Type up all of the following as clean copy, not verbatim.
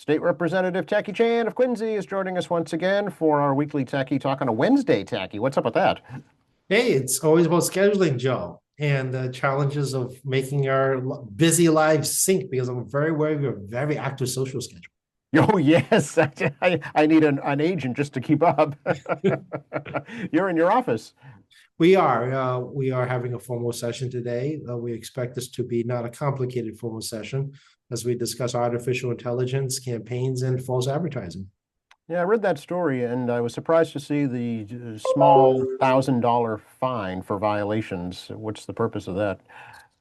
State Representative Tacky Chan of Quincy is joining us once again for our weekly Tacky Talk on a Wednesday, Tacky. What's up with that? Hey, it's always about scheduling, Joe, and the challenges of making our busy lives sync because I'm very aware of your very active social schedule. Oh, yes. I need an agent just to keep up. You're in your office. We are having a formal session today. We expect this to be not a complicated formal session as we discuss artificial intelligence, campaigns, and false advertising. Yeah, I read that story and I was surprised to see the small $1,000 fine for violations. What's the purpose of that?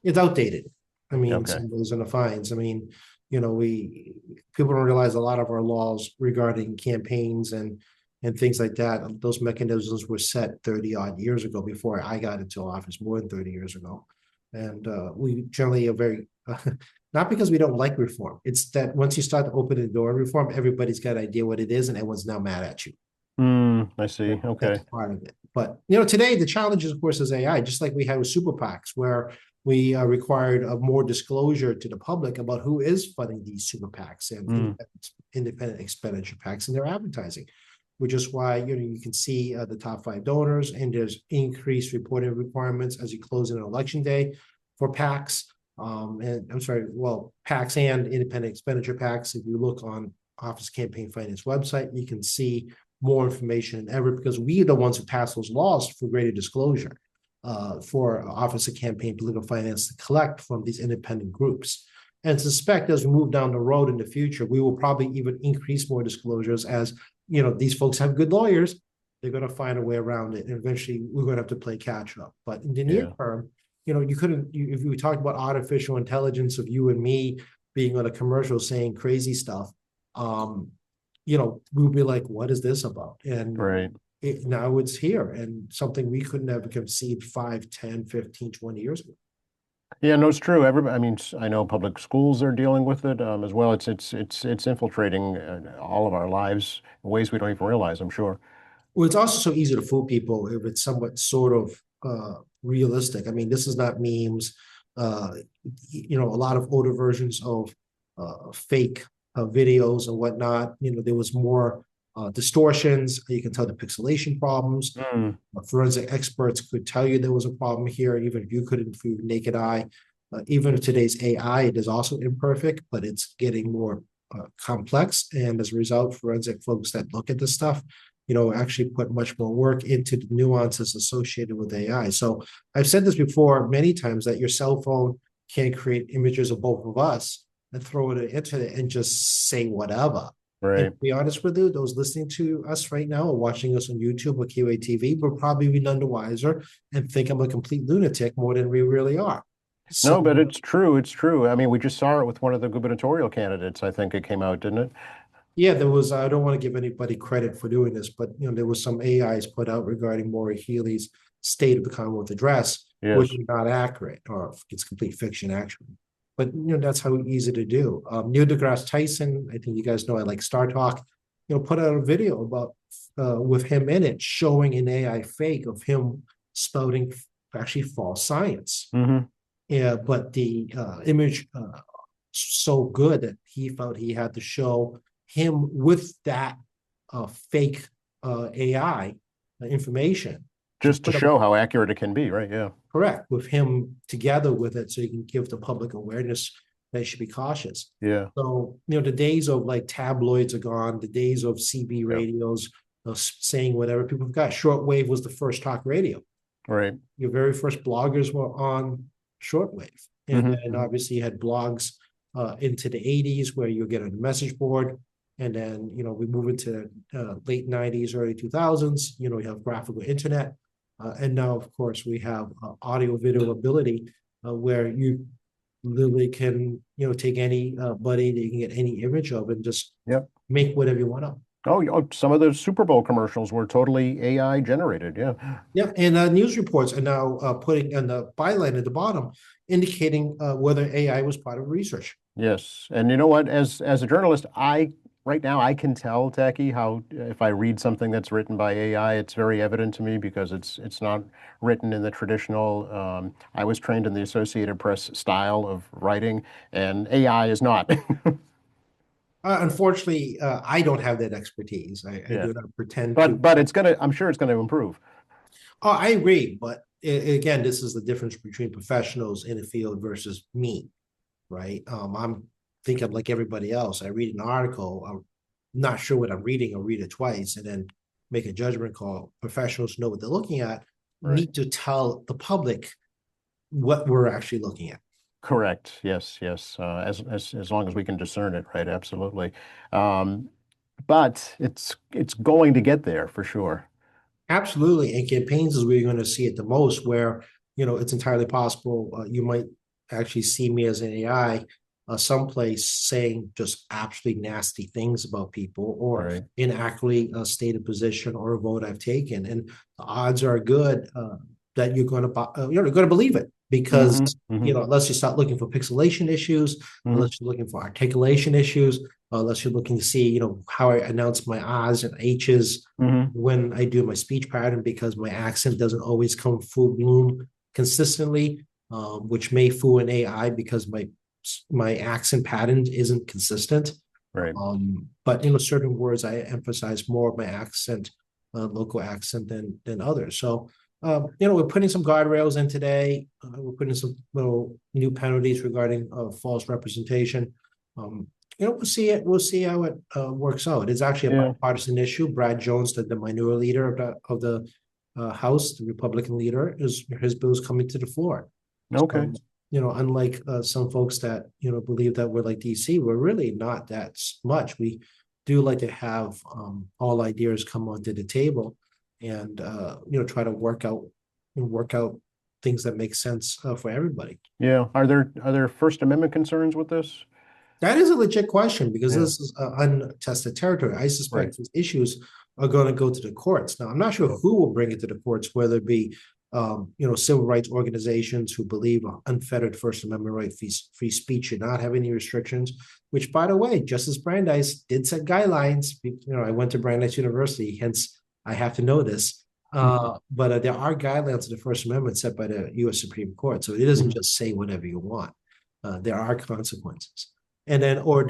It's outdated. I mean, Okay. some of those are the fines. I mean, we people don't realize a lot of our laws regarding campaigns and things like that. Those mechanisms were set 30 odd years ago before I got into office, more than 30 years ago. And we generally are very not because we don't like reform. It's that once you start to open the door of reform, everybody's got an idea what it is, and everyone's now mad at you. I see. That's Okay. part of it. But today the challenge, of course, is AI. Just like we had with super PACs, where we required more disclosure to the public about who is funding these super PACs and Mm, independent expenditure PACs and their advertising, which is why you can see the top five donors, and there's increased reporting requirements as you close in on election day for PACs. And I'm sorry, well, PACs and independent expenditure PACs. If you look on Office Campaign Finance website, you can see more information than ever because we are the ones who pass those laws for greater disclosure for Office of Campaign Political Finance to collect from these independent groups. And suspect as we move down the road in the future, we will probably even increase more disclosures as these folks have good lawyers. They're going to find a way around it. And eventually we're going to have to play catch up. But in the near yeah. term, you couldn't, if we talked about artificial intelligence of you and me being on a commercial saying crazy stuff, we'll be like, what is this about? And Right. now it's here and something we couldn't have conceived 5, 10, 15, 20 years ago. Yeah, no, it's true. Everybody, I mean, I know public schools are dealing with it as well. It's infiltrating all of our lives in ways we don't even realize, I'm sure. Well, it's also so easy to fool people if it's somewhat sort of realistic. I mean, this is not memes. Uh, a lot of older versions of fake videos and whatnot. There was more distortions. You can tell the pixelation problems. Mm, Forensic experts could tell you there was a problem here, even if you couldn't through your naked eye. Even if today's AI, it is also imperfect, but it's getting more complex. And as a result, forensic folks that look at this stuff, actually put much more work into the nuances associated with AI. So I've said this before many times that your cell phone can create images of both of us and throw it on the internet and just say whatever. And right. to be honest with you, those listening to us right now or watching us on YouTube or QATV will probably be none the wiser and think I'm a complete lunatic more than we really are. So, No, but it's true. It's true. I mean, we just saw it with one of the gubernatorial candidates. I think it came out, didn't it? yeah, there was, I don't want to give anybody credit for doing this, but, there was some AIs put out regarding Maura Healey's State of the Commonwealth address, which Yes. is not accurate or it's complete fiction, actually. But, that's how easy to do. Neil deGrasse Tyson, I think you guys know I like Star Talk, put out a video about with him in it showing an AI fake of him spouting actually false science. Hmm. Yeah, but the image so good that he felt he had to show him with that fake AI information to Just to put up show how accurate it can be, right? Yeah. correct with him together with it so you can give the public awareness they should be cautious. Yeah. So, the days of like tabloids are gone, the days of CB Yeah. radios saying whatever people forgot. Shortwave was the first talk radio. Right. Your very first bloggers were on shortwave. And then Hmm. obviously you had blogs into the 80s where you get on the message board. And then, we move into late 90s, early 2000s, we have graphical internet. And now, of course, we have audio video ability where you literally can, take any buddy that you can get any image of and just Yep. make whatever you want of. Oh, some of the Super Bowl commercials were totally AI generated. Yeah. Yeah, and news reports are now putting in the byline at the bottom, indicating whether AI was part of research. Yes. And you know what? As a journalist, I right now I can tell, Tacky, how if I read something that's written by AI, it's very evident to me because it's not written in the traditional. I was trained in the Associated Press style of writing, and AI is not. Unfortunately, I don't have that expertise. I Yeah. do not pretend to. But I'm sure it's gonna improve. Oh, I agree, but again, this is the difference between professionals in the field versus me, right? I'm think I'm like everybody else. I read an article, I'm not sure what I'm reading, I'll read it twice and then make a judgment call. Professionals know what they're looking at, Right. need to tell the public what we're actually looking at. Correct. Yes, yes. As long as we can discern it, right? Absolutely. Um, but it's going to get there for sure. Absolutely. And campaigns is where you're going to see it the most, where, it's entirely possible you might actually see me as an AI someplace saying just absolutely nasty things about people or Right. inaccurately state a position or a vote I've taken. And the odds are good that you're going to believe it because, Hmm. Hmm. unless you start looking for pixelation issues, Hmm. unless you're looking for articulation issues, unless you're looking to see, how I announce my R's and H's Hmm. when I do my speech pattern because my accent doesn't always come full bloom consistently, which may fool an AI because my accent pattern isn't consistent. Right. But certain words I emphasize more of my accent, local accent than others. So we're putting some guardrails in today. We're putting some little new penalties regarding false representation. Um, we'll see it. We'll see how it works out. It's actually a Yeah. bipartisan issue. Brad Jones, the minority leader of the House, the Republican leader, his bill is coming to the floor. Okay. So, unlike some folks that believe that we're like DC, we're really not that much. We do like to have all ideas come onto the table, and try to work out things that make sense for everybody. Yeah. Are there First Amendment concerns with this? That is a legit question because Yeah. this is untested territory. I Right. suspect these issues are going to go to the courts. Now, I'm not sure who will bring it to the courts, whether it be civil rights organizations who believe unfettered First Amendment right, free speech should not have any restrictions. Which, by the way, Justice Brandeis did set guidelines. I went to Brandeis University, hence I have to know this. Mhm. But there are guidelines to the First Amendment set by the U.S. Supreme Court, so it doesn't Mhm. just say whatever you want. There are consequences. And then, or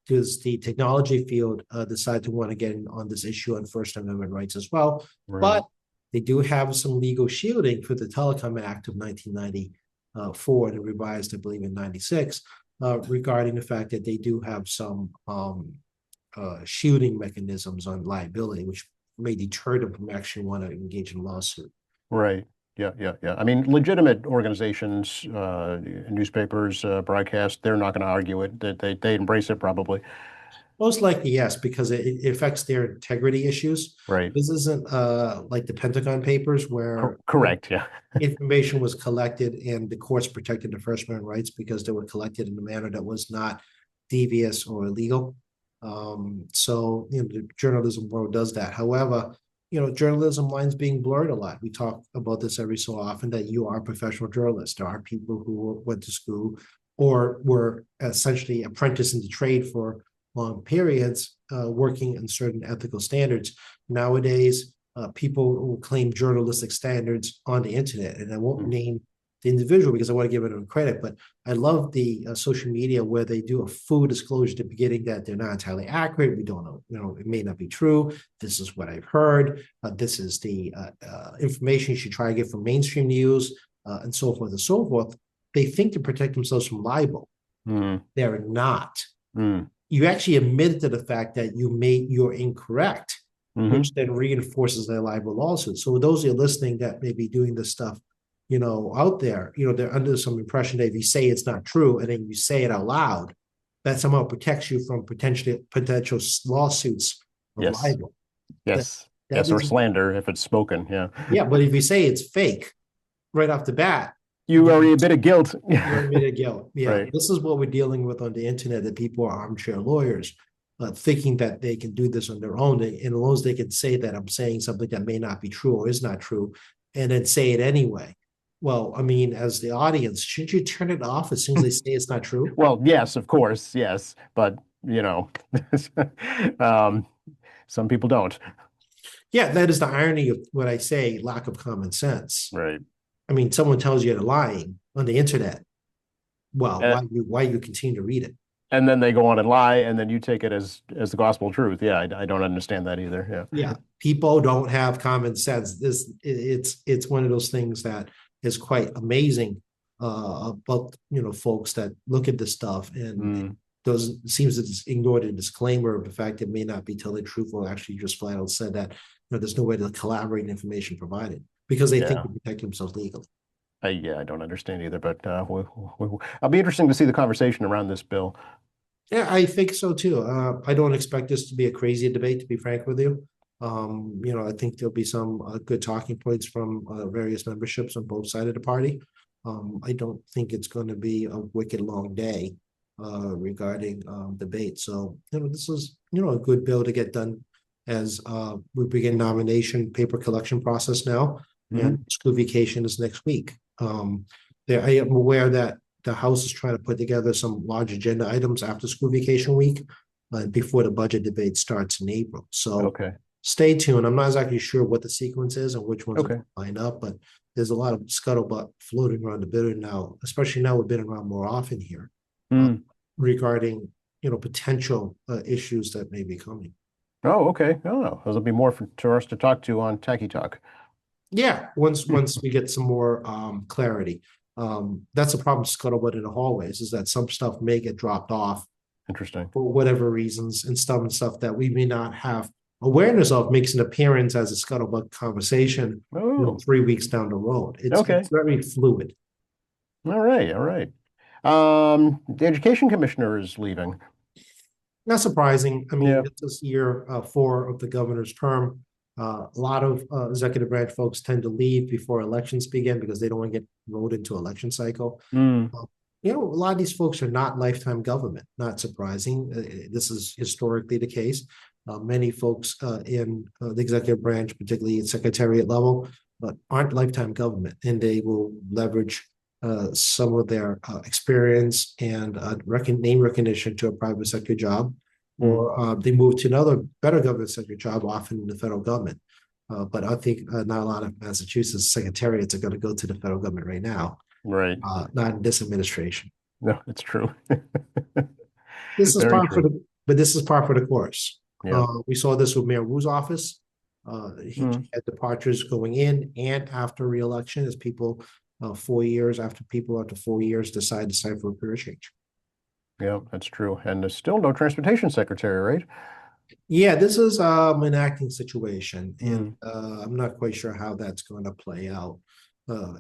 does the technology field decide to want to get in on this issue on First Amendment rights as well? Right. But they do have some legal shielding for the Telecom Act of 1994 and revised, I believe, in 96, regarding the fact that they do have some shielding mechanisms on liability, which may deter them from actually want to engage in a lawsuit. Right. Yeah, yeah, yeah. I mean, legitimate organizations, newspapers, broadcast, they're not going to argue it. They embrace it probably. Most likely, yes, because it affects their integrity issues. Right. This isn't like the Pentagon Papers where Correct. Yeah. information was collected and the courts protected the First Amendment rights because they were collected in a manner that was not devious or illegal. So the journalism world does that. However, journalism lines being blurred a lot. We talk about this every so often that you are a professional journalist. There are people who went to school or were essentially apprenticed in the trade for long periods, working in certain ethical standards. Nowadays, people will claim journalistic standards on the internet, and I won't Mm. name the individual because I want to give them credit, but I love the social media where they do a full disclosure at the beginning that they're not entirely accurate. We don't know, it may not be true. This is what I've heard. This is the information you should try to get from mainstream news and so forth and so forth. They think to protect themselves from libel. Mm. They're not. Mm. You actually admitted to the fact that you're incorrect, Hmm. which then reinforces their libel lawsuit. So those who are listening that may be doing this stuff, out there, they're under some impression that if you say it's not true and then you say it out loud, that somehow protects you from potential lawsuits of Yes. libel. That Yes. that Yes. Or is slander if it's spoken. Yeah. yeah, but if you say it's fake right off the bat, You already admit a guilt. you're admitted guilt. Yeah, Right. this is what we're dealing with on the internet. That people are armchair lawyers, thinking that they can do this on their own, and as long as they can say that I'm saying something that may not be true or is not true, and then say it anyway. Well, I mean, as the audience, shouldn't you turn it off as soon as they say it's not true? Well, yes, of course, yes, but you know, um, some people don't. Yeah, that is the irony of what I say: lack of common sense. Right. I mean, someone tells you they're lying on the internet. Well, Uh, why you continue to read it? And then they go on and lie, and then you take it as the gospel truth. Yeah, I don't understand that either. Yeah. Yeah, people don't have common sense. It's one of those things that is quite amazing about folks that look at this stuff and Mm, does seems to just ignore the disclaimer of the fact it may not be totally truthful. Actually, just flat out said that there's no way to collaborate information provided because they think yeah. to protect themselves legally. Yeah, I don't understand either, but I'll be interesting to see the conversation around this bill. Yeah, I think so too. I don't expect this to be a crazy debate, to be frank with you. I think there'll be some good talking points from various memberships on both sides of the party. I don't think it's going to be a wicked long day regarding debate. So, this is, a good bill to get done as we begin nomination paper collection process now, and Hmm. school vacation is next week. I am aware that the House is trying to put together some large agenda items after school vacation week, before the budget debate starts in April. So Okay. stay tuned. I'm not exactly sure what the sequence is and which ones are Okay. lined up, but there's a lot of scuttlebutt floating around the building now, especially now we've been around more often here, uh, Mm. regarding potential issues that may be coming. Oh, okay. Oh, there'll be more for us to talk to on Tacky Talk. Yeah, once we get some more clarity. That's a problem scuttlebutt in the hallways is that some stuff may get dropped off Interesting. for whatever reasons, and some stuff that we may not have awareness of makes an appearance as a scuttlebutt conversation, Oh, 3 weeks down the road. It's okay. very fluid. All right. All right. The Education Commissioner is leaving. Not surprising. I mean, Yeah. this is year 4 of the governor's term. A lot of executive branch folks tend to leave before elections begin because they don't want to get rolled into election cycle. Mm. Uh, a lot of these folks are not lifetime government. Not surprising. This is historically the case. Many folks in the executive branch, particularly at secretariat level, but aren't lifetime government, and they will leverage some of their experience and name recognition to a private sector job, Mm. or they move to another better government sector job, often in the federal government. But I think not a lot of Massachusetts secretariats are going to go to the federal government right now, Right. not in this administration. No, it's true. This is Very par for true. but this is par for the course. Yeah. We saw this with Mayor Wu's office. He Mm. had departures going in and after reelection as people 4 years after 4 years decide to sign for a career change. Yeah, that's true. And there's still no transportation secretary, right? Yeah, this is an acting situation, and Mm. I'm not quite sure how that's going to play out.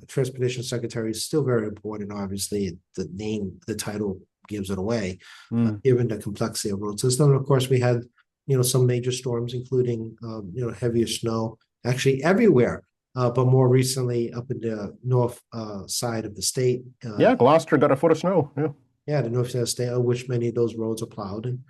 Transportation secretary is still very important. Obviously, the name, the title gives it away, Mm. given the complexity of road system. And of course, we had some major storms, including heavier snow, actually everywhere. But more recently, up in the north side of the state, Yeah, Gloucester got a foot of snow. Yeah. yeah, the north side of the state, of which many of those roads are plowed, and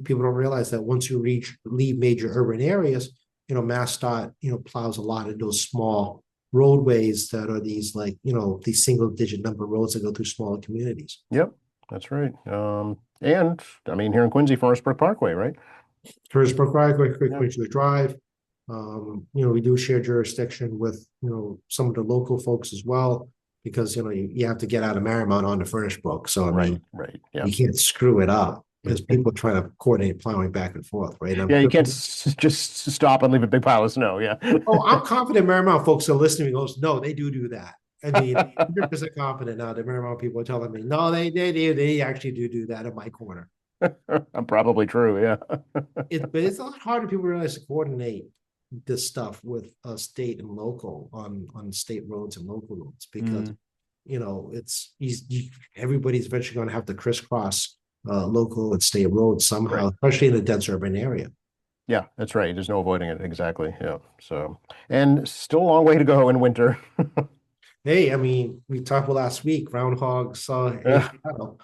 people don't realize that once you leave major urban areas, MassDOT, plows a lot of those small roadways that are these like, these single digit number roads that go through smaller communities. Yep, that's right. And I mean, here in Quincy, Forest Brook Parkway, right? Harrisburg Quick Yeah. Quincy Drive. We do share jurisdiction with, some of the local folks as well, because, you have to get out of Marymount onto Furnace Brook. So, I Right, mean, right. Yeah. you can't screw it up because people trying to coordinate plowing back and forth, right? Yeah, you can't just stop and leave a big pile of snow. Yeah. Oh, I'm confident Marymount folks are listening and goes, no, they do that. I mean, 100% confident now that Marymount people are telling me, no, they actually do that in my corner. I'm probably true. Yeah. But it's a lot harder people realize to coordinate this stuff with state and local on state roads and local roads because Mm. it's everybody's eventually going to have to crisscross local and state roads somehow, Right. especially in a dense urban area. Yeah, that's right. There's no avoiding it. Exactly. Yeah. So, and still a long way to go in winter. Hey, I mean, we talked about last week, groundhog saw a Yeah, shadow.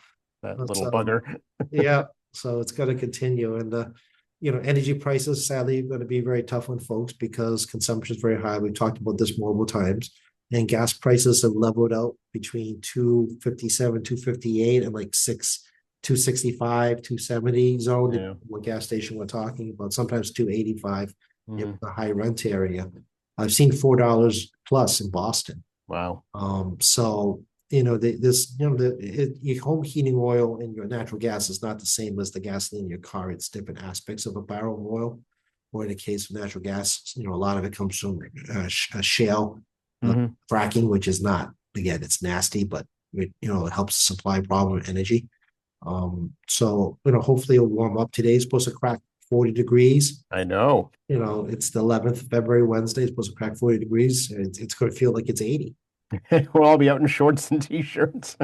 that little So bugger. yeah, so it's going to continue, and energy prices sadly are going to be very tough on folks because consumption is very high. We've talked about this multiple times, and gas prices have leveled out between 257, 258, and like 265, 270 zone. Yeah. What gas station we're talking about? Sometimes 285 in Mhm. the high rent area. I've seen $4 plus in Boston. Wow. So your home heating oil and your natural gas is not the same as the gasoline in your car. It's different aspects of a barrel of oil. Or in the case of natural gas, a lot of it comes from shale Hmm. fracking, which is not, again, it's nasty, but it helps supply problem energy. So hopefully it'll warm up. Today's supposed to crack 40 degrees. I know. It's the 11th of February, Wednesday. It's supposed to crack 40 degrees. It's going to feel like it's 80. We'll all be out in shorts and t-shirts.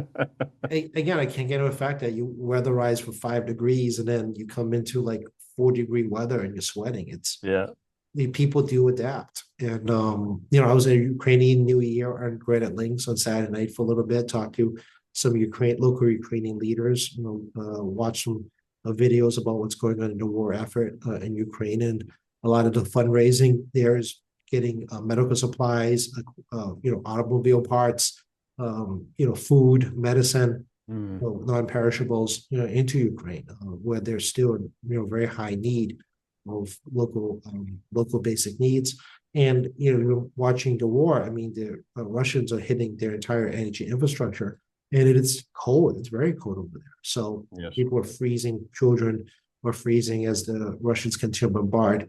Again, I can't get over the fact that you weatherize for 5 degrees and then you come into like 4-degree weather and you're sweating. Yeah. The people do adapt. And I was at a Ukrainian New Year on Granite Links on Saturday night for a little bit, talked to some local Ukrainian leaders, watched some videos about what's going on in the war effort in Ukraine. And a lot of the fundraising there is getting medical supplies, automobile parts, food, medicine, Mm. non-perishables, into Ukraine, where there's still, very high need of local basic needs. And watching the war, I mean, the Russians are hitting their entire energy infrastructure, and it's cold. It's very cold over there. So Yes. people are freezing. Children are freezing as the Russians continue to bombard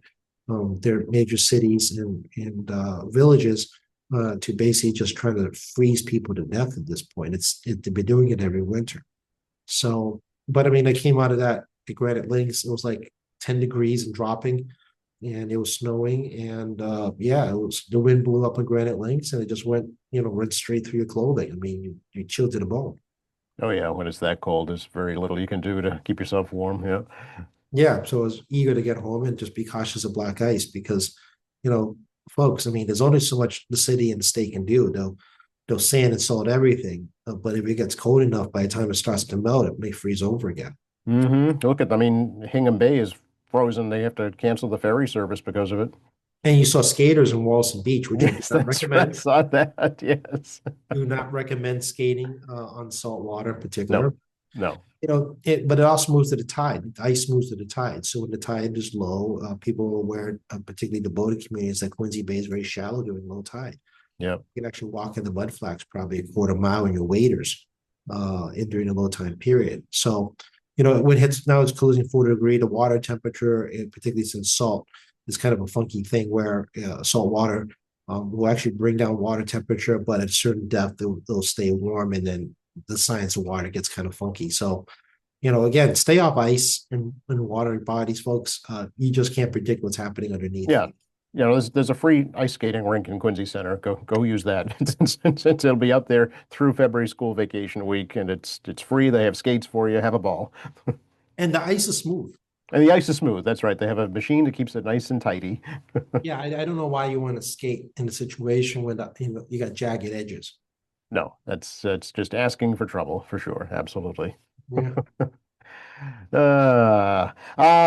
their major cities and villages to basically just try to freeze people to death at this point. They've been doing it every winter. So, but I mean, I came out of that at Granite Links. It was like 10 degrees and dropping, and it was snowing. And it was the wind blew up on Granite Links, and it just went straight through your clothing. I mean, you chilled to the bone. Oh yeah, when it's that cold, there's very little you can do to keep yourself warm. Yeah. Yeah, so I was eager to get home and just be cautious of black ice because, folks, I mean, there's only so much the city and the state can do. They'll sand and salt everything, but if it gets cold enough, by the time it starts to melt, it may freeze over again. I mean, Hingham Bay is frozen. They have to cancel the ferry service because of it. And you saw skaters in Walson Beach, which I do Yes, not that's right. I recommend. saw that. Yes. Do not recommend skating on salt water in No, particular. no. But it also moves to the tide. The ice moves to the tide. So when the tide is low, people are aware, particularly the boating communities, that Quincy Bay is very shallow during low tide. Yeah. You can actually walk in the mud flats probably a quarter mile in your waders during the low tide period. So, when it hits now, it's closing 40 degree. The water temperature, particularly since salt, is kind of a funky thing where salt water will actually bring down water temperature, but at a certain depth, they'll stay warm, and then the science of water gets kind of funky. So, again, stay off ice and water bodies, folks. You just can't predict what's happening underneath. Yeah. There's a free ice skating rink in Quincy Center. Go use that since it'll be up there through February school vacation week, and it's free. They have skates for you. Have a ball. And the ice is smooth. And the ice is smooth. That's right. They have a machine that keeps it nice and tidy. Yeah, I don't know why you want to skate in a situation where you got jagged edges. No, that's just asking for trouble for sure. Absolutely. Yeah.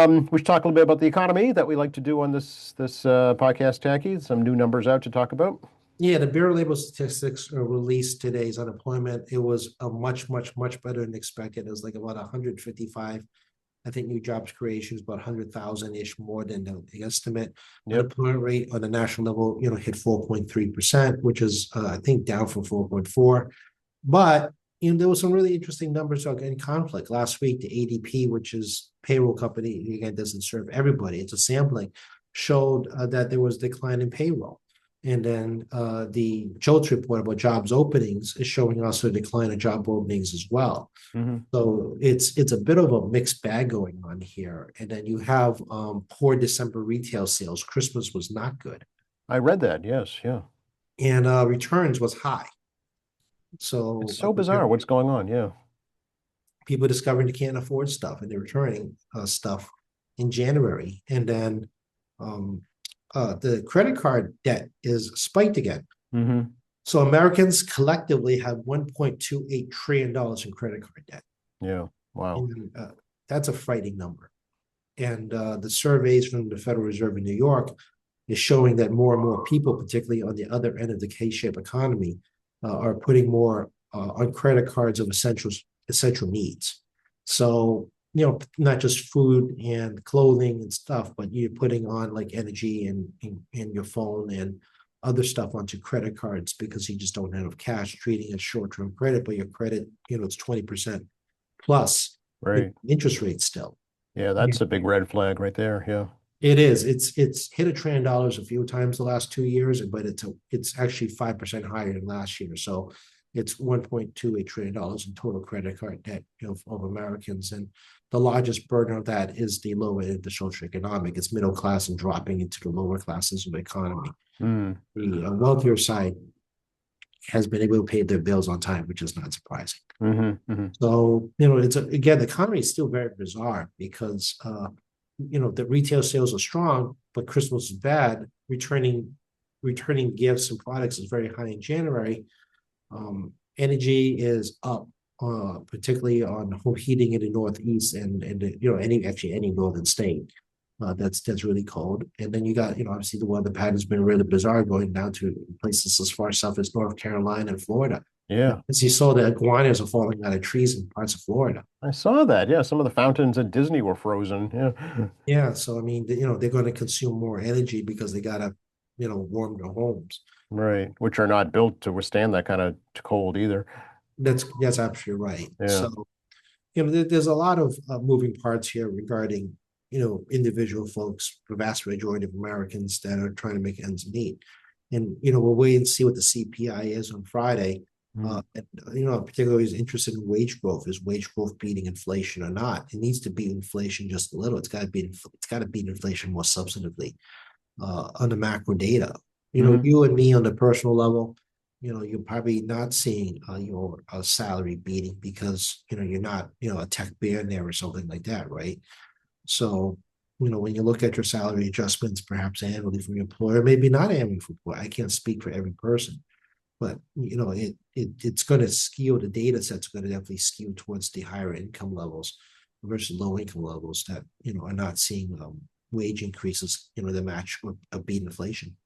We should talk a little bit about the economy that we like to do on this podcast, Tacky. Some new numbers out to talk about. Yeah, the Bureau of Labor Statistics released today's unemployment. It was a much, much, much better than expected. It was like about 155. I think new jobs creation is about 100,000-ish more than the estimate. Yep. Unemployment rate on the national level, hit 4.3%, which is I think down from 4.4. But there was some really interesting numbers in conflict. Last week, the ADP, which is payroll company, again, doesn't serve everybody. It's a sampling, showed that there was decline in payroll. And then the JOLTS report about jobs openings is showing also a decline in job openings as well. Mm-hmm. So it's a bit of a mixed bag going on here. And then you have poor December retail sales. Christmas was not good. I read that. Yes. Yeah. And returns was high. So it's so bizarre what's going on. Yeah. People discovering they can't afford stuff and they're returning stuff in January. And then the credit card debt is spiked again. Mm-hmm. So Americans collectively have $1.28 trillion in credit card debt. Yeah. Wow. And, that's a frightening number. And the surveys from the Federal Reserve in New York is showing that more and more people, particularly on the other end of the K-shaped economy, are putting more on credit cards of essential needs. So, not just food and clothing and stuff, but you're putting on like energy and your phone and other stuff onto credit cards because you just don't have enough cash, treating it short-term credit, but your credit, it's 20% plus Right. interest rate still. Yeah, that's a big red flag right there. Yeah. It is. It's hit $1 trillion a few times the last 2 years, but it's actually 5% higher than last year. So it's $1.28 trillion in total credit card debt of Americans, and the largest burden of that is the lower end of the socioeconomic. It's middle class and dropping into the lower classes of the economy. Mm. The wealthier side has been able to pay their bills on time, which is not surprising. So again, the economy is still very bizarre because the retail sales are strong, but Christmas is bad. Returning gifts and products is very high in January. Energy is up, particularly on home heating in the Northeast and any northern state. That's really cold. And then you got obviously the weather pattern's been really bizarre, going down to places as far south as North Carolina and Florida. Yeah. As you saw, the iguanas are falling out of trees in parts of Florida. I saw that. Yeah, some of the fountains at Disney were frozen. Yeah. Yeah, so I mean, they're going to consume more energy because they gotta, warm their homes. Right. Which are not built to withstand that kind of cold either. That's absolutely right. Yeah. So, there's a lot of moving parts here regarding, individual folks, the vast majority of Americans that are trying to make ends meet. And, we'll wait and see what the CPI is on Friday. And, I'm particularly interested in wage growth. Is wage growth beating inflation or not? It needs to beat inflation just a little. It's got to beat inflation more substantively on the macro data. You and me on the personal level, you're probably not seeing your salary beating because you're not a tech billionaire or something like that, right? So when you look at your salary adjustments, perhaps annually from your employer, maybe not annually from employer. I can't speak for every person, but it's going to skew, the data set's going to definitely skew towards the higher income levels versus low income levels that are not seeing wage increases that match or beat inflation.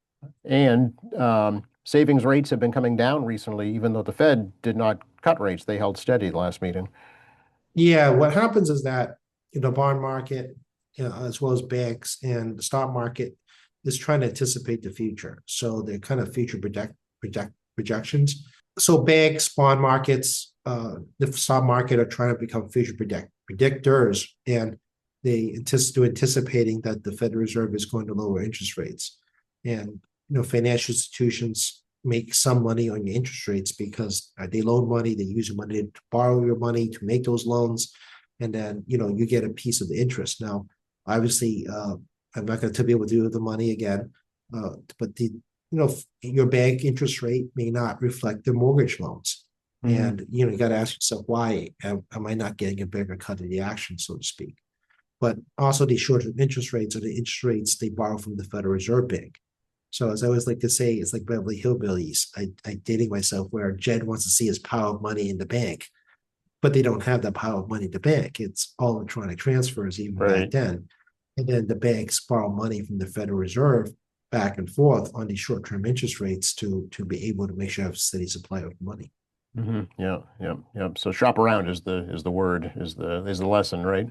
And savings rates have been coming down recently, even though the Fed did not cut rates. They held steady the last meeting. Yeah, what happens is that the bond market, as well as banks and the stock market, is trying to anticipate the future. So they're kind of future projections. So banks, bond markets, the stock market are trying to become future predictors, and they anticipating that the Federal Reserve is going to lower interest rates. And financial institutions make some money on your interest rates because they loan money, they use your money to borrow your money to make those loans, and then you get a piece of the interest. Now, obviously, I'm not going to be able to do the money again, but your bank interest rate may not reflect the mortgage loans. And you got to ask yourself, why am I not getting a bigger cut of the action, so to speak? But also the short-term interest rates are the interest rates they borrow from the Federal Reserve Bank. So as I always like to say, it's like Beverly Hillbillies. I dating myself where Jed wants to see his pile of money in the bank, but they don't have that pile of money in the bank. It's all electronic transfers even back then. And then the banks borrow money from the Federal Reserve back and forth on these short-term interest rates to be able to make sure you have a steady supply of money. Yeah. So shop around is the word, is the lesson, right?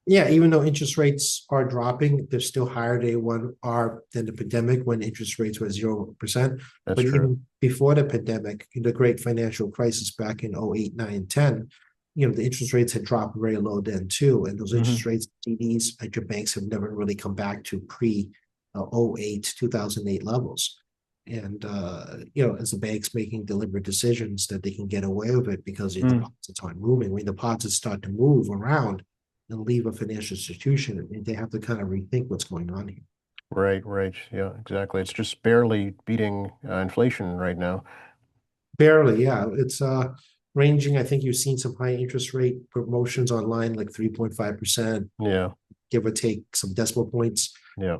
Yeah, even though interest rates are dropping, they're still higher than the pandemic when interest rates were 0%. That's but true. Even before the pandemic, in the great financial crisis back in 08, 9, 10, the interest rates had dropped very low then too. And those interest rates, CDs at your banks have never really come back to pre-08, 2008 levels. And, as the banks making deliberate decisions that they can get away with it because the deposits aren't moving. When deposits start to move around and leave a financial institution, they have to kind of rethink what's going on here. Right. Yeah, exactly. It's just barely beating inflation right now. Barely, yeah. It's ranging. I think you've seen some high interest rate promotions online, like 3.5%. Yeah. Give or take some decimal points. Yeah.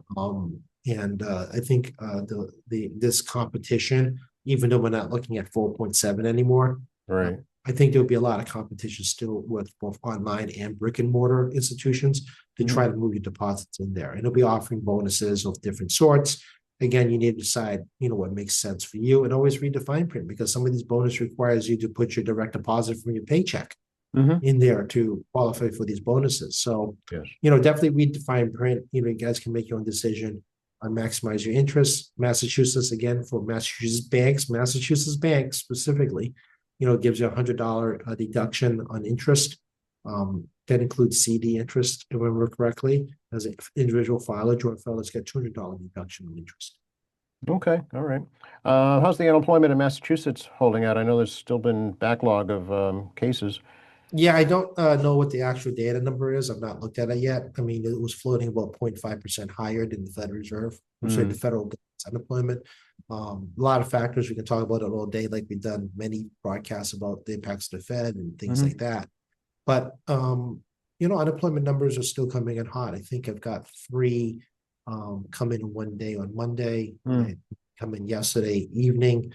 And I think this competition, even though we're not looking at 4.7 anymore, Right. I think there'll be a lot of competition still with both online and brick and mortar institutions to try to move your deposits in there. And they'll be offering bonuses of different sorts. Again, you need to decide, what makes sense for you, and always read the fine print, because some of these bonus requires you to put your direct deposit from your paycheck in there to qualify for these bonuses. So, Yes. definitely read the fine print. You guys can make your own decision. maximize your interest. Massachusetts, again, for Massachusetts banks specifically, gives you $100 deduction on interest. That includes CD interest, if I remember correctly. As an individual filer, joint filers get $200 deduction on interest. Okay, all right. How's the unemployment in Massachusetts holding out? I know there's still been backlog of cases. Yeah, I don't know what the actual data number is. I've not looked at it yet. I mean, it was floating about 0.5% higher than the Federal Reserve. I'm sorry, the federal unemployment. A lot of factors we can talk about it all day, like we've done many broadcasts about the impacts of the Fed and things like that. But unemployment numbers are still coming in hot. I think I've got three come in one day on Monday, come in yesterday evening.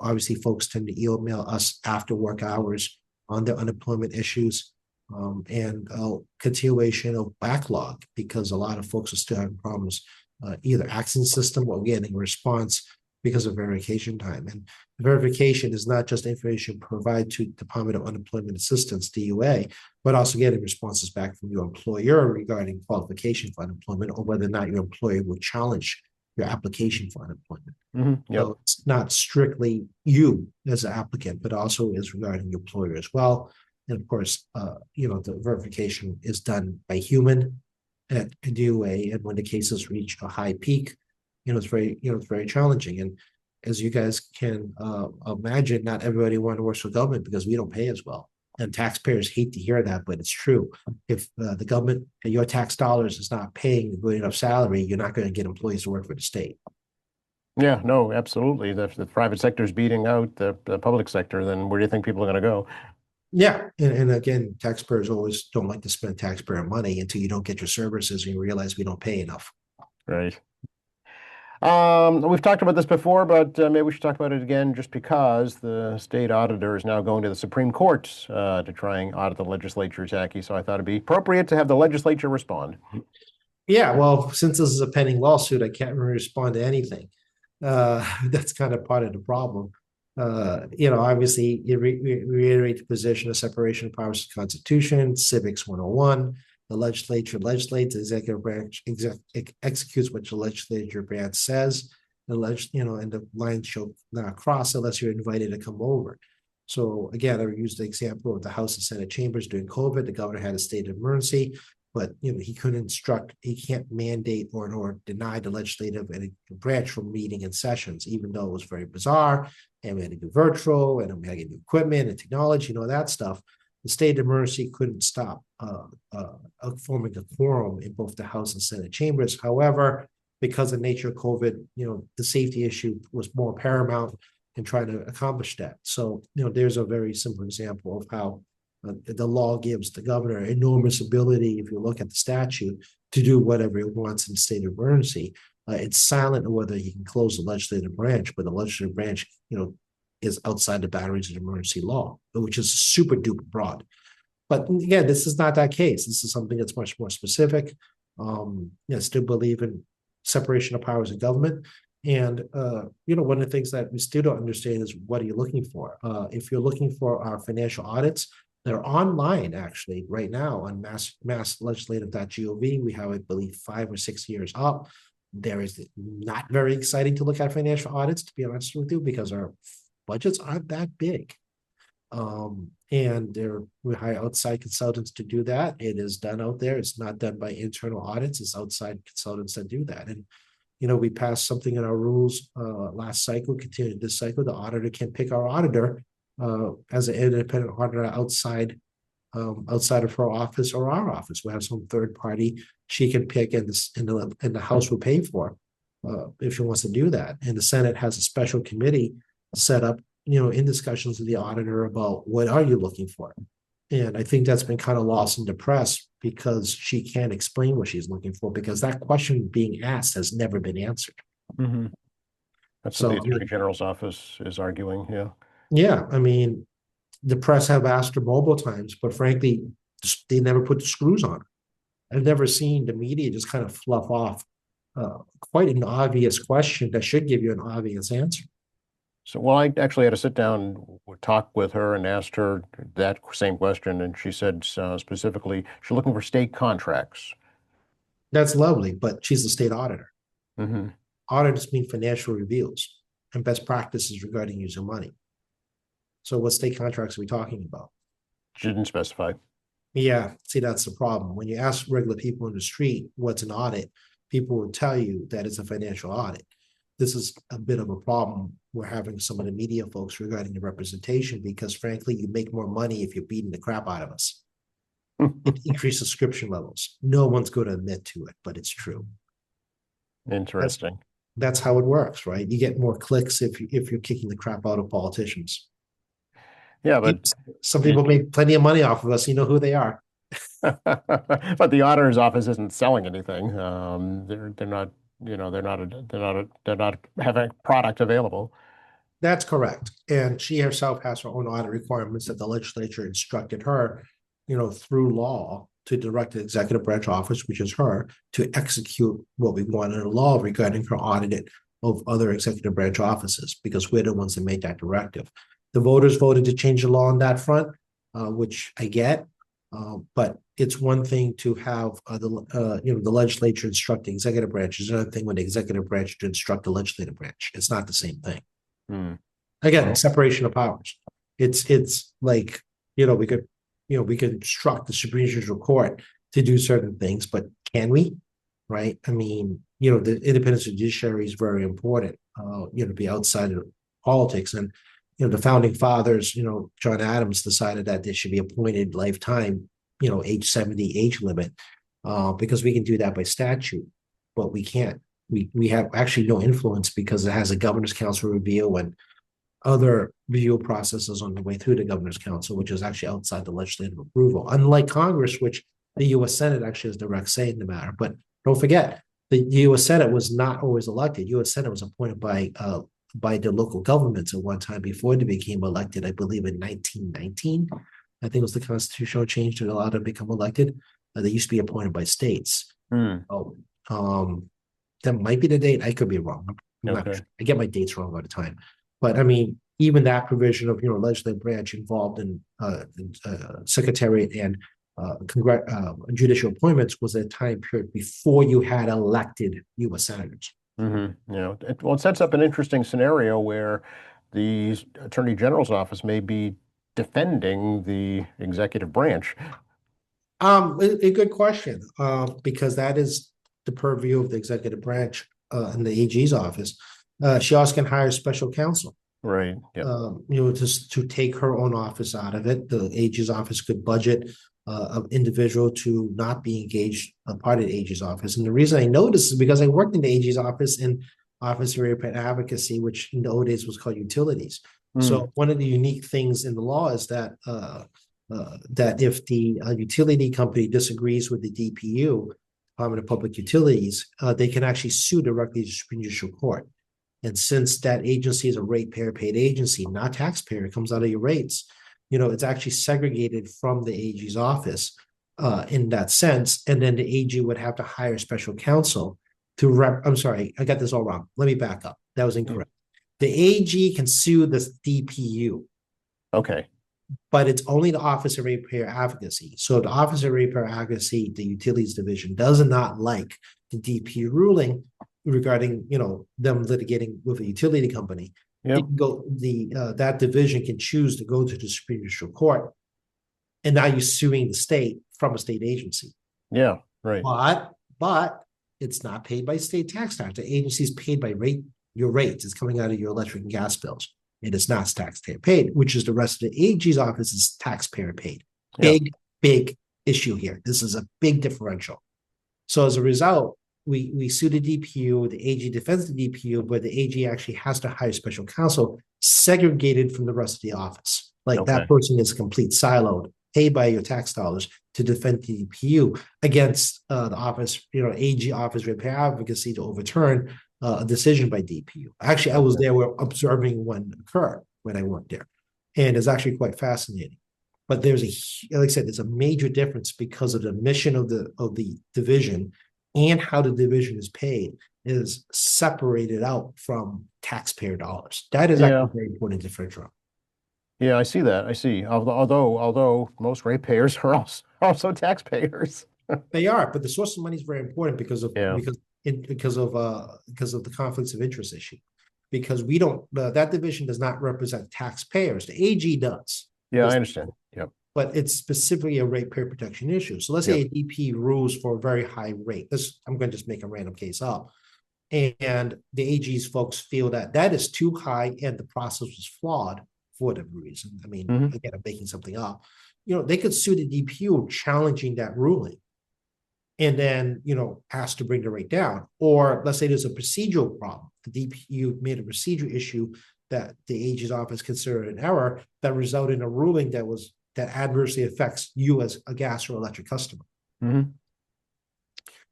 Obviously, folks tend to email us after work hours on their unemployment issues, and continuation of backlog, because a lot of folks are still having problems either accessing the system or getting a response because of verification time. And verification is not just information provided to Department of Unemployment Assistance, DUA, but also getting responses back from your employer regarding qualification for unemployment, or whether or not your employer will challenge your application for unemployment. Yep. So it's not strictly you as an applicant, but also is regarding your employer as well. And of course, the verification is done by human at DUA, and when the cases reach a high peak, it's very challenging. And as you guys can imagine, not everybody wants to work for government because we don't pay as well. And taxpayers hate to hear that, but it's true. If the government and your tax dollars is not paying a good enough salary, you're not going to get employees to work for the state. Yeah, no, absolutely. If the private sector is beating out the public sector, then where do you think people are going to go? Yeah, and again, taxpayers always don't like to spend taxpayer money until you don't get your services and you realize we don't pay enough. Right. We've talked about this before, but maybe we should talk about it again, just because the state auditor is now going to the Supreme Court to try and audit the legislature, Jackie. So I thought it'd be appropriate to have the legislature respond. Yeah, well, since this is a pending lawsuit, I can't really respond to anything. That's kind of part of the problem. Obviously, you reiterate the position of separation of powers of the Constitution, Civics 101. The legislature legislates, the executive branch executes what the legislature branch says. And the lines shall not cross unless you're invited to come over. So again, I used the example of the House and Senate chambers during COVID. The governor had a state of emergency, but he couldn't he can't mandate or deny the legislative and branch from meeting and sessions, even though it was very bizarre. And we had to do virtual, and we had to get new equipment and technology, that stuff. The state of emergency couldn't stop forming a quorum in both the House and Senate chambers. However, because of the nature of COVID, the safety issue was more paramount in trying to accomplish that. So, there's a very simple example of how the law gives the governor enormous ability, if you look at the statute, to do whatever he wants in the state of emergency. It's silent on whether he can close the legislative branch, but the legislative branch, is outside the boundaries of the emergency law, which is super duper broad. But again, this is not that case. This is something that's much more specific. I still believe in separation of powers of government. And, one of the things that we still don't understand is, what are you looking for? If you're looking for our financial audits, they're online actually right now on masslegislative.gov. We have, I believe, 5 or 6 years up. There is not very exciting to look at financial audits, to be honest with you, because our budgets aren't that big. And we hire outside consultants to do that. It is done out there. It's not done by internal audits. It's outside consultants that do that. And, we passed something in our rules last cycle, continued this cycle. The auditor can pick our auditor as an independent auditor outside of her office or our office. We have some third party she can pick, and the House will pay for if she wants to do that. And the Senate has a special committee set up, in discussions with the auditor about what are you looking for. And I think that's been kind of lost in the press because she can't explain what she's looking for, because that question being asked has never been answered. That's what the Attorney General's office is arguing. Yeah. Yeah. I mean, the press have asked her multiple times, but frankly, they never put the screws on her. I've never seen the media just kind of fluff off quite an obvious question that should give you an obvious answer. So, well, I actually had to sit down, talk with her, and asked her that same question, and she said specifically she's looking for state contracts. That's lovely, but she's the state auditor. Hmm. Audits mean financial reviews and best practices regarding using money. So what state contracts are we talking about? Didn't specify. Yeah, see, that's the problem. When you ask regular people in the street what's an audit, people will tell you that it's a financial audit. This is a bit of a problem we're having some of the media folks regarding the representation because frankly, you make more money if you're beating the crap out of us. It increases subscription levels. No one's going to admit to it, but it's true. That's Interesting. that's how it works, right? You get more clicks if you're kicking the crap out of politicians. Yeah, but Some you, people make plenty of money off of us. You know who they are. but the auditor's office isn't selling anything. They're not, they're not having product available. That's correct. And she herself has her own audit requirements that the legislature instructed her, through law to direct the executive branch office, which is her, to execute what we want in the law regarding her audit of other executive branch offices, because we're the ones that made that directive. The voters voted to change the law on that front, which I get. But it's one thing to have the legislature instruct the executive branch. It's another thing when the executive branch to instruct the legislative branch. It's not the same thing. Hmm. Again, Well, separation of powers. It's like, we could instruct the Supreme Judicial Court to do certain things, but can we? Right? I mean, the independence of judiciary is very important, to be outside of politics. And, the founding fathers, John Adams decided that they should be appointed lifetime, age 70 age limit, because we can do that by statute, but we can't. We have actually no influence because it has a governor's council review and other review processes on the way through the governor's council, which is actually outside the legislative approval, unlike Congress, which the U.S. Senate actually has direct say in the matter. But don't forget, the U.S. Senate was not always elected. U.S. Senate was appointed by the local governments at one time before they became elected, I believe in 1919. I think it was the constitutional change to allow them to become elected. They used to be appointed by states. hmm. Oh, that might be the date. I could be wrong. I'm not Okay. sure. I get my dates wrong all the time. But I mean, even that provision of legislative branch involved in secretariat and judicial appointments was a time period before you had elected U.S. senators. Hmm. Well, it sets up an interesting scenario where the Attorney General's office may be defending the executive branch. A good question, because that is the purview of the executive branch in the AG's office. She also can hire special counsel. Right. Yep. Just to take her own office out of it. The AG's office could budget an individual to not be engaged a part of the AG's office. And the reason I know this is because I worked in the AG's office in Office of Ratepayer Advocacy, which in the old days was called utilities. Hmm. So one of the unique things in the law is that that if the utility company disagrees with the DPU, Department of Public Utilities, they can actually sue directly to the Supreme Judicial Court. And since that agency is a ratepayer paid agency, not taxpayer, it comes out of your rates, it's actually segregated from the AG's office in that sense. And then the AG would have to hire special counsel I'm sorry, I got this all wrong. Let me back up. That was incorrect. The AG can sue the DPU. Okay. But it's only the Office of Ratepayer Advocacy. So the Office of Ratepayer Advocacy, the Utilities Division, does not like the DP ruling regarding them litigating with a utility company. Yep. It can go that division can choose to go to the Supreme Judicial Court, and now you're suing the state from a state agency. Yeah. Right. But it's not paid by state tax dollars. The agency is paid by your rates. It's coming out of your electric and gas bills. It is not taxpayer paid, which is the rest of the AG's office is taxpayer paid. Big issue here. This is a big differential. So as a result, we sue the DPU, the AG defends the DPU, but the AG actually has to hire special counsel segregated from the rest of the office. Like that person is complete siloed, paid by your tax dollars to defend the DPU against the office, AG office repair advocacy to overturn a decision by DPU. Actually, I was there observing one occur when I worked there, and it's actually quite fascinating. But like I said, there's a major difference because of the mission of the division and how the division is paid is separated out from taxpayer dollars. That is actually a very important differential. Yeah, I see that. I see. Although most ratepayers are also taxpayers. They are, but the source of money is very important because because of the conflicts of interest issue. Because we don't, that division does not represent taxpayers. The AG does. Yeah, I understand. Yep. But it's specifically a ratepayer protection issue. So let's say a DP rules for a very high rate. I'm going to just make a random case up. And the AG's folks feel that that is too high and the process was flawed for whatever reason. I mean, again, I'm making something up. They could sue the DPU challenging that ruling and then, ask to bring the rate down. Or let's say there's a procedural problem. The DPU made a procedural issue that the AG's office considered an error that resulted in a ruling that adversely affects you as a gas or electric customer.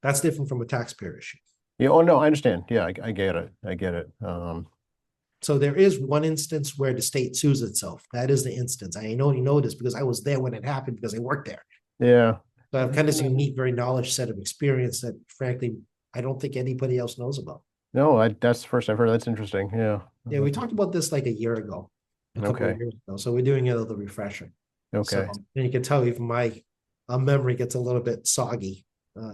That's different from a taxpayer issue. Yeah. Oh, no, I understand. Yeah, I get it. I get it. So there is one instance where the state sues itself. That is the instance. I know this because I was there when it happened because I worked there. Yeah. So I've kind of this unique, very knowledge set of experience that, frankly, I don't think anybody else knows about. No, that's the first I've heard. That's interesting. Yeah. Yeah, we talked about this like a year ago, a couple of years ago. So we're doing it a little refresher. Okay. So, and you can tell even my memory gets a little bit soggy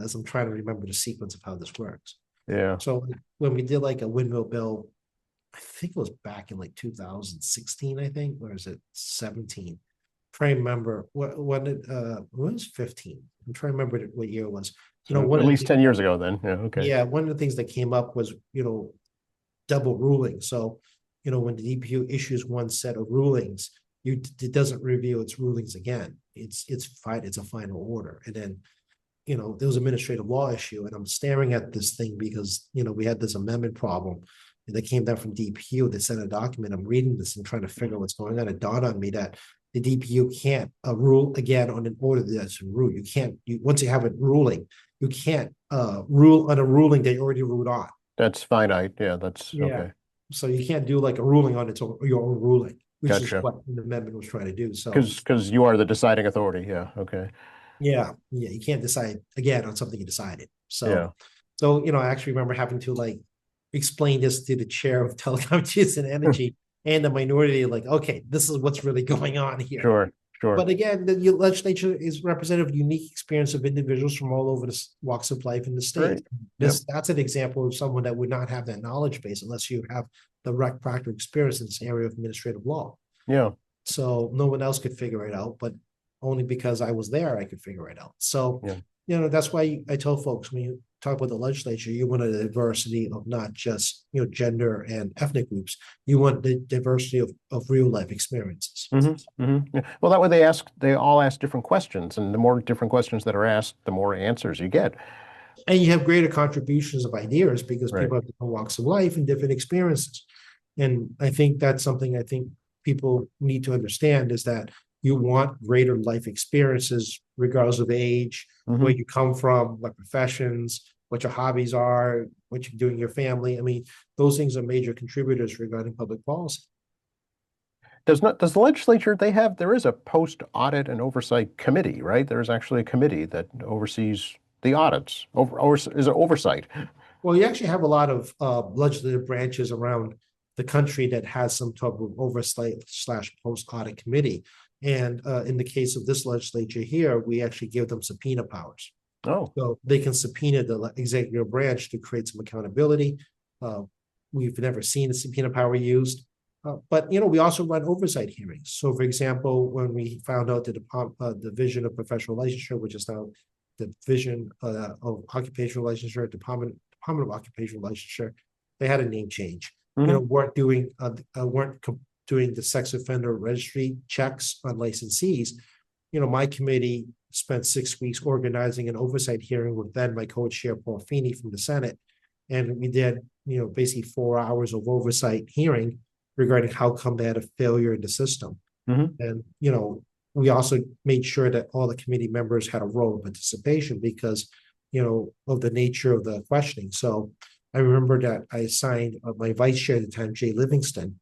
as I'm trying to remember the sequence of how this works. Yeah. So when we did like a windmill bill, I think it was back in like 2016, I think, or is it 17? Try to remember when it was 15. I'm trying to remember what year it was. At least 10 years ago then. Yeah. Okay. Yeah, one of the things that came up was, double ruling. So, when the DPU issues one set of rulings, it doesn't review its rulings again. It's fine. It's a final order. And then, there was an administrative law issue, and I'm staring at this thing because, we had this amendment problem that came down from DPU. They sent a document. I'm reading this and trying to figure out what's going on. It dawned on me that the DPU can't rule again on an order that's a rule. You can't, once you have a ruling, you can't rule on a ruling that you already ruled on. That's finite. Yeah, that's okay. So you can't do like a ruling on your own ruling, which Gotcha. is what the amendment was trying to do. So because you are the deciding authority. Yeah. Okay. Yeah, you can't decide again on something you decided. So I actually remember having to like explain this to the chair of Telecommunications and Energy and the minority, like, okay, this is what's really going on here. Sure. But again, the legislature is representative of unique experience of individuals from all over the walks of life in the state. Right. That's an example of someone that would not have that knowledge base unless you have the direct practical experience in this area of administrative law. Yeah. So no one else could figure it out, but only because I was there, I could figure it out. So, that's why I tell folks when you talk about the legislature, you want a diversity of not just, gender and ethnic groups. You want the diversity of real life experiences. Yeah. Well, that way they all ask different questions, and the more different questions that are asked, the more answers you get. And you have greater contributions of ideas because people have different walks of life and different experiences. And I think that's something I think people need to understand is that you want greater life experiences, regardless of age, where you come from, what professions, what your hobbies are, what you do in your family. I mean, those things are major contributors regarding public policy. Does the legislature, there is a post-audit and oversight committee, right? There's actually a committee that oversees the audits. Is it oversight? Well, you actually have a lot of legislative branches around the country that has some type of oversight / post-audit committee. And in the case of this legislature here, we actually give them subpoena powers. Oh. So they can subpoena the executive branch to create some accountability. We've never seen a subpoena power used. But, we also run oversight hearings. So, for example, when we found out the Division of Professional Licensure, which is now the Division of Occupational Licensure, Department of Occupational Licensure, they had a name change. Weren't doing the sex offender registry checks on licensees. My committee spent 6 weeks organizing an oversight hearing with then my co-chair Paul Feeney from the Senate. And we did, basically 4 hours of oversight hearing regarding how come they had a failure in the system. And, we also made sure that all the committee members had a role of participation because, of the nature of the questioning. So I remember that I assigned my vice chair at the time, Jay Livingston,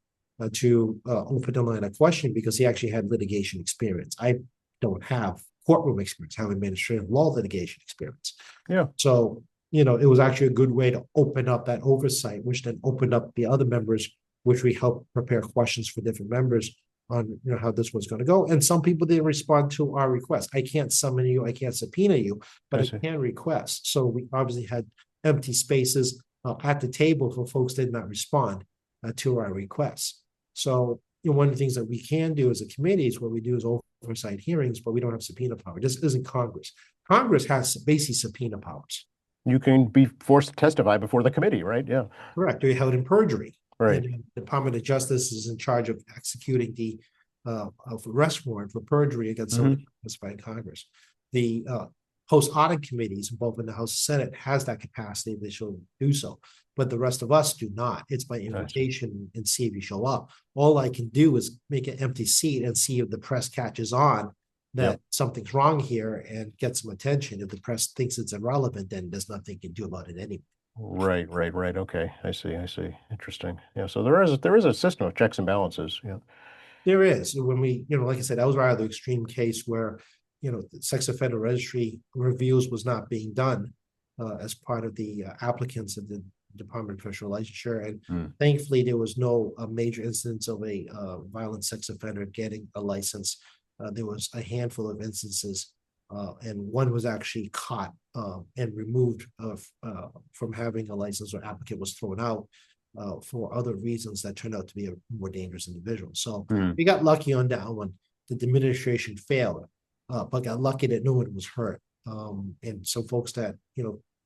to open the line of question because he actually had litigation experience. I don't have courtroom experience, I have administrative law litigation experience. Yeah. So, it was actually a good way to open up that oversight, which then opened up the other members, which we helped prepare questions for different members on, how this was going to go. And some people didn't respond to our request. I can't summon you, I can't subpoena you, but I can request. So we obviously had empty spaces at the table for folks that did not respond to our requests. So, one of the things that we can do as a committee is what we do is oversight hearings, but we don't have subpoena power. This isn't Congress. Congress has basically subpoena powers. You can be forced to testify before the committee, right? Yeah. Correct. They're held in perjury. Right. And the Department of Justice is in charge of executing the arrest warrant for perjury against someone testified in Congress. The post audit committees, both in the House and Senate, has that capacity. They should do so, but the rest of us do not. It's by invitation and see if you show up. All I can do is make an empty seat and see if the press catches on that something's wrong here and get some attention. If the press thinks it's irrelevant, then there's nothing you can do about it anyway. Right. Okay. I see. Interesting. Yeah. So there is a system of checks and balances. Yeah. There is. When we, like I said, that was rather extreme case where, the sex offender registry reviews was not being done as part of the applicants of the Department of Professional Licensure. And thankfully, there was no major incidents of a violent sex offender getting a license. There was a handful of instances, and one was actually caught and removed from having a license, or applicant was thrown out for other reasons that turned out to be a more dangerous individual. So we got lucky on that one. The administration failed, but got lucky that no one was hurt. And some folks that,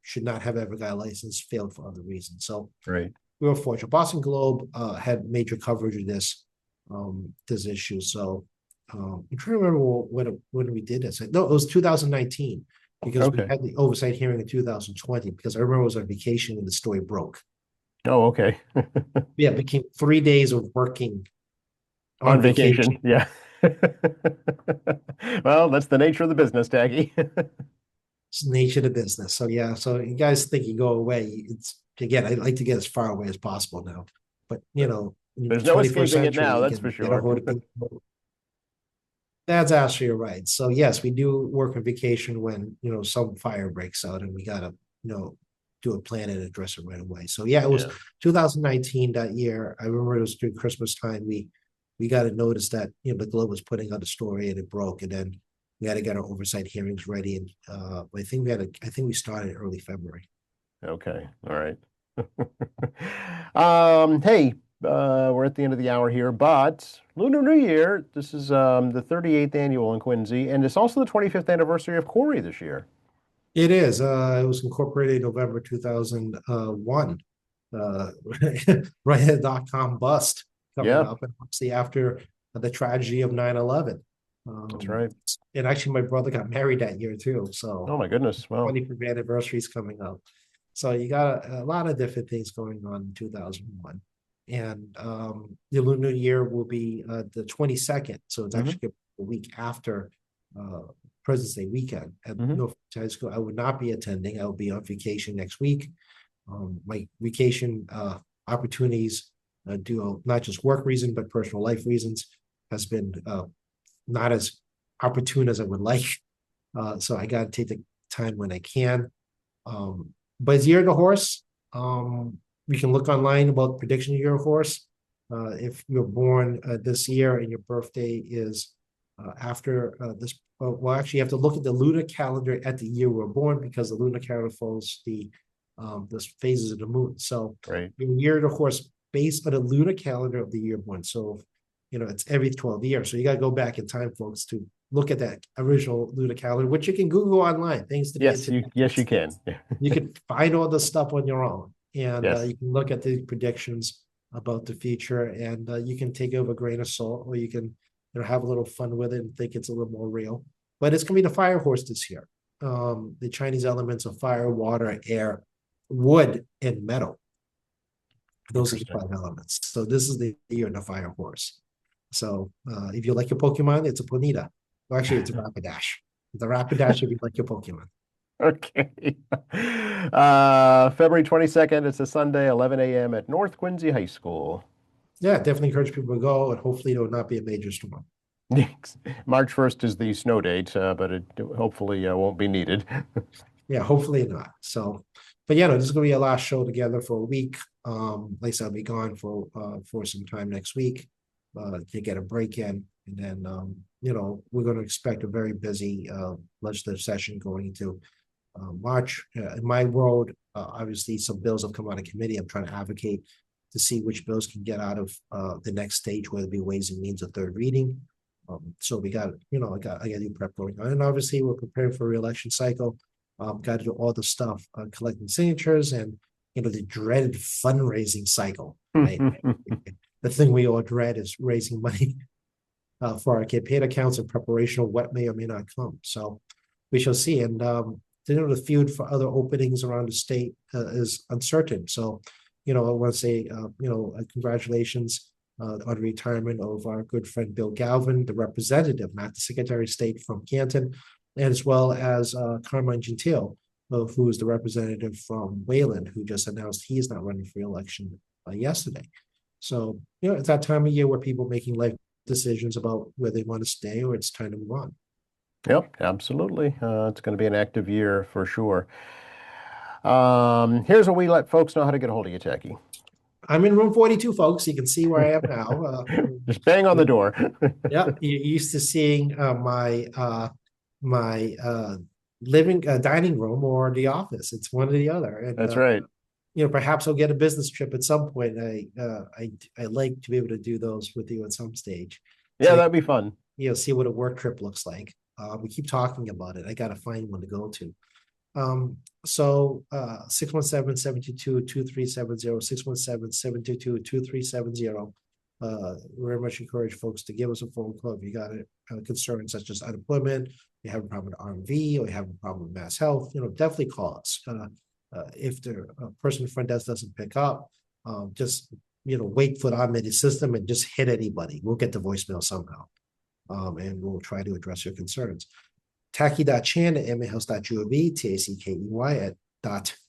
should not have ever got a license failed for other reasons. So we were fortunate. Boston Globe had major coverage of this issue. So I'm trying to remember when we did this. No, it was 2019 because we had the oversight hearing in 2020 because I remember I was on vacation when the story broke. Oh, okay. Yeah, it became 3 days of working on vacation. Yeah. Well, that's the nature of the business, Taggy. It's the nature of the business. So yeah, so you guys think you go away. It's again, I'd like to get as far away as possible now. But there's no escaping it now, that's for sure. That's absolutely right. So yes, we do work on vacation when some fire breaks out and we gotta do a plan and address it right away. So yeah, it was 2019 that year. I remember it was during Christmas time. We got a notice that the Globe was putting out a story and it broke, and then we had to get our oversight hearings ready. And I think we started early February. Okay, all right. Hey, we're at the end of the hour here, but Lunar New Year. This is the 38th annual in Quincy, and it's also the 25th anniversary of Corey this year. It is. It was incorporated in November 2001. Right at the .com bust coming up, and obviously after the tragedy of 9/11. That's right. And actually, my brother got married that year too. So, oh my goodness, wow! 25th anniversary is coming up. So you got a lot of different things going on in 2001, and the Lunar New Year will be the 22nd. So it's actually a week after President's Day weekend at North High School. I would not be attending. I will be on vacation next week. My vacation opportunities due not just work reason but personal life reasons has been not as opportune as I would like. So I got to take the time when I can. But it's Year of the Horse. We can look online about prediction of Year of Horse. If you're born this year and your birthday is after this, well, actually, you have to look at the lunar calendar at the year we're born because the lunar calendar follows the phases of the moon. So your Year of the Horse based on the lunar calendar of the year born. So it's every 12 years. So you got to go back in time, folks, to look at that original lunar calendar, which you can Google online. Thanks to yes, you can. You can find all the stuff on your own, and you can look at the predictions about the future, and you can take it with a grain of salt, or you can have a little fun with it and think it's a little more real. But it's going to be the fire horse this year. The Chinese elements of fire, water, air, wood, and metal. Those are the 5 elements. So this is the year of the fire horse. So if you like your Pokemon, it's a Ponyta. Well, actually, it's a Rapidash. The Rapidash if you like your Pokemon. Okay. February 22nd, it's a Sunday, 11 a.m. at North Quincy High School. Yeah, definitely encourage people to go, and hopefully it will not be a major storm. March 1st is the snow date, but it hopefully won't be needed. Yeah, hopefully not. So, but this is going to be a last show together for a week. Like I said, I'll be gone for some time next week to get a break in. And then, we're going to expect a very busy legislative session going into March. In my world, Obviously, some bills have come out of committee. I'm trying to advocate to see which bills can get out of the next stage, whether it be Ways and Means or third reading. So we got, I got to do prep going on. And obviously, we're preparing for a re-election cycle. Got to do all the stuff, collecting signatures and, the dreaded fundraising cycle, right? The thing we all dread is raising money for our campaign accounts in preparation of what may or may not come. So we shall see. And, the field for other openings around the state is uncertain. So, I want to say, congratulations on the retirement of our good friend Bill Galvin, the representative, not the Secretary of State from Canton, and as well as Carmine Gentile, who is the representative from Wayland, who just announced he is not running for election yesterday. So, it's that time of year where people are making life decisions about where they want to stay or it's time to move on. Yep, absolutely. It's going to be an active year for sure. Here's where we let folks know how to get a hold of you, Tacky. I'm in room 42, folks. You can see where I am now. Just bang on the door. Yeah, you're used to seeing my living dining room or the office. It's one or the other. And That's right. perhaps I'll get a business trip at some point. I like to be able to do those with you at some stage. Yeah, that'd be fun. See what a work trip looks like. We keep talking about it. I got to find one to go to. So 617-722-2370, 617-722-2370. Very much encourage folks to give us a phone call if you got a concern such as unemployment, you have a problem with RMV, or you have a problem with Mass Health, definitely call us. If the person in front desk doesn't pick up, just wait for the automated system and just hit anybody. We'll get the voicemail somehow. And we'll try to address your concerns. Tacky.chan at mahouse.gov, TACKEY at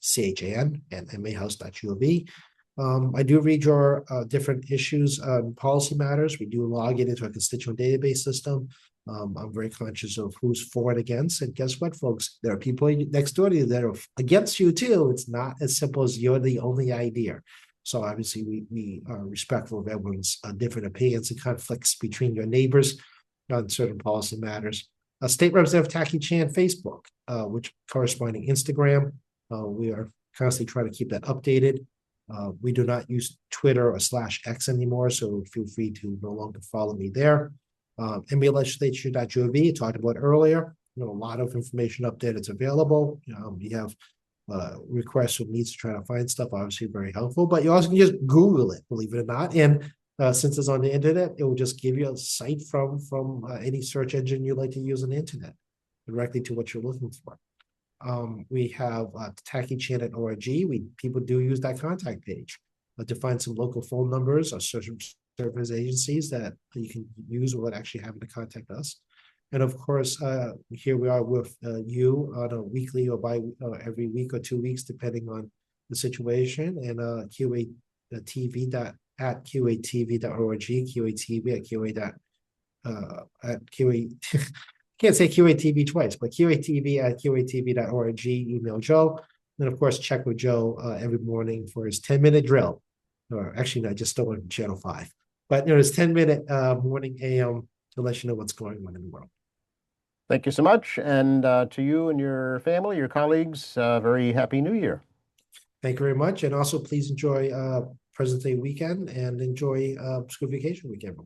.CHAN and mahouse.gov. I do read your different issues on policy matters. We do log it into a constituent database system. I'm very conscious of who's for and against. And guess what, folks? There are people next door to you that are against you too. It's not as simple as you're the only idea. So obviously we are respectful of everyone's different opinions and conflicts between your neighbors on certain policy matters. State Representative Tacky Chan Facebook, which corresponding Instagram. We are constantly trying to keep that updated. We do not use Twitter or /X anymore, so feel free to no longer follow me there. MBLegislature.gov, talked about earlier. A lot of information up there that's available. We have requests who needs to try to find stuff, obviously very helpful, but you also can just Google it, believe it or not. And since it's on the internet, it will just give you a site from any search engine you like to use on the internet directly to what you're looking for. We have tackychan.org. People do use that contact page to find some local phone numbers or social service agencies that you can use without actually having to contact us. And of course, here we are with you on a weekly or every week or 2 weeks, depending on the situation. And QATV at QATV.org, QATV at QA at QA. Can't say QATV twice, but QATV at QATV.org, email Joe. And of course, check with Joe every morning for his 10-minute drill. Or actually, I just stole it from Channel 5. But his 10-minute morning AM to let you know what's going on in the world. Thank you so much. And to you and your family, your colleagues, very happy New Year. Thank you very much. And also, please enjoy President's Day weekend and enjoy school vacation weekend.